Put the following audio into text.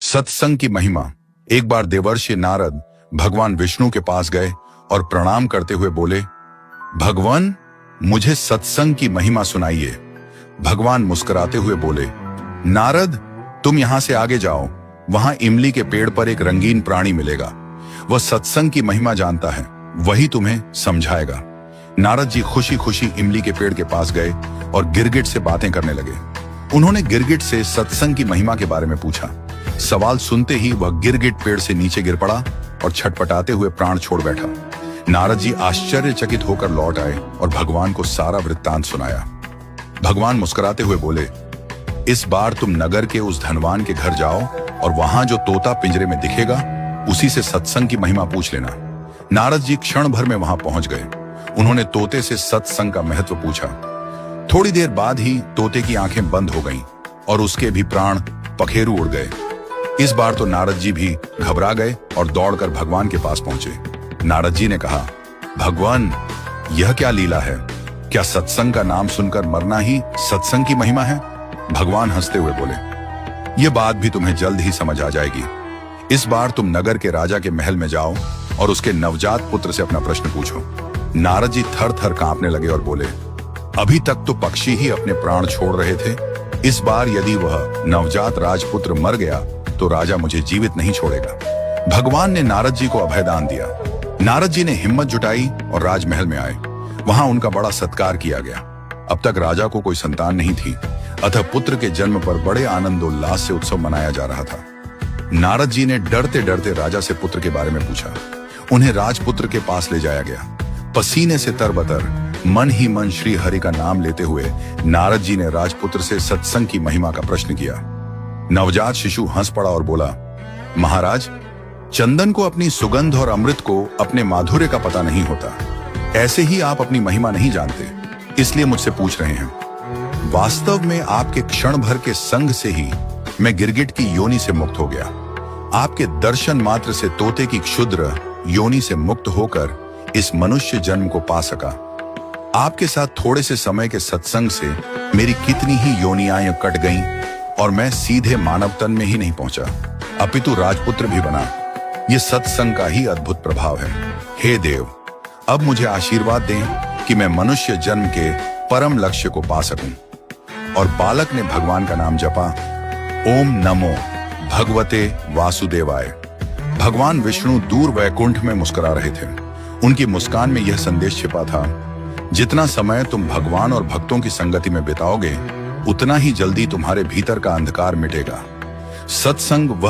सत्संग की महिमा। एक बार देवर्षि नारद भगवान विष्णु के पास गए और प्रणाम करते हुए बोले, भगवान मुझे सत्संग की महिमा सुनाइए। भगवान मुस्कुराते हुए बोले, नारद तुम यहां से आगे जाओ, वहां इमली के पेड़ पर एक रंगीन प्राणी मिलेगा। वह सत्संग की महिमा जानता है, वही तुम्हें समझाएगा। नारद जी खुशी खुशी इमली के पेड़ के पास गए और गिरगिट से बातें करने लगे। उन्होंने गिरगिट से सत्संग की महिमा के बारे में पूछा। सवाल सुनते ही वह गिरगिट पेड़ से नीचे गिर पड़ा और छटपटाते हुए प्राण छोड़ बैठा। नारद जी आश्चर्यचकित होकर लौट आए और भगवान को सारा वृत्तांत सुनाया। भगवान मुस्कुराते हुए बोले, इस बार तुम नगर के उस धनवान के घर जाओ और वहां जो तोता पिंजरे में दिखेगा उसी से सत्संग की महिमा पूछ लेना। नारद जी क्षण भर में वहां पहुंच गए। उन्होंने तोते से सत्संग का महत्व पूछा। थोड़ी देर बाद ही तोते की आंखें बंद हो गईं और उसके भी प्राण पखेरु उड़ गए। इस बार तो नारद जी भी घबरा गए और दौड़कर भगवान के पास पहुंचे। नारद जी ने कहा, भगवान यह क्या लीला है? क्या सत्संग का नाम सुनकर मरना ही सत्संग की महिमा है? भगवान हंसते हुए बोले, यह बात भी तुम्हें जल्द ही समझ आ जाएगी। इस बार तुम नगर के राजा के महल में जाओ और उसके नवजात पुत्र से अपना प्रश्न पूछो। नारद जी थर थर कांपने लगे और बोले, अभी तक तो पक्षी ही अपने प्राण छोड़ रहे थे, इस बार यदि वह नवजात राजपुत्र मर गया तो राजा मुझे जीवित नहीं छोड़ेगा। भगवान ने नारद जी को अभयदान दिया। नारद जी ने हिम्मत जुटाई और राजमहल में आए। वहां उनका बड़ा सत्कार किया गया। अब तक राजा को कोई संतान नहीं थी, अतः पुत्र के जन्म पर बड़े आनंदोल्लास से उत्सव मनाया जा रहा था। नारद जी ने डरते डरते राजा से पुत्र के बारे में पूछा। उन्हें राजपुत्र के पास ले जाया गया। पसीने से तरबतर मन ही मन श्री हरि का नाम लेते हुए नारद जी ने राजपुत्र से सत्संग की महिमा का प्रश्न किया। नवजात शिशु हंस पड़ा और बोला, महाराज चंदन को अपनी सुगंध और अमृत को अपने माधुर्य का पता नहीं होता। ऐसे ही आप अपनी महिमा नहीं जानते, इसलिए मुझसे पूछ रहे हैं। वास्तव में आपके क्षण भर के संग से ही मैं गिरगिट की योनि से मुक्त हो गया। आपके दर्शन मात्र से तोते की क्षुद्र योनि से मुक्त होकर इस मनुष्य जन्म को पा सका। आपके साथ थोड़े से समय के सत्संग से मेरी कितनी ही योनियां कट गईं और मैं सीधे मानव तन में ही नहीं पहुंचा, अपितु राजपुत्र भी बना। यह सत्संग का ही अद्भुत प्रभाव है। हे देव, अब मुझे आशीर्वाद दें कि मैं मनुष्य जन्म के परम लक्ष्य को पा सकूं। और बालक ने भगवान का नाम जपा, ओम नमो भगवते वासुदेवाय। भगवान विष्णु दूर वैकुंठ में मुस्कुरा रहे थे। उनकी मुस्कान में यह संदेश छिपा था, जितना समय तुम भगवान और भक्तों की संगति में बिताओगे उतना ही जल्दी तुम्हारे भीतर का अंधकार मिटेगा। सत्संग वह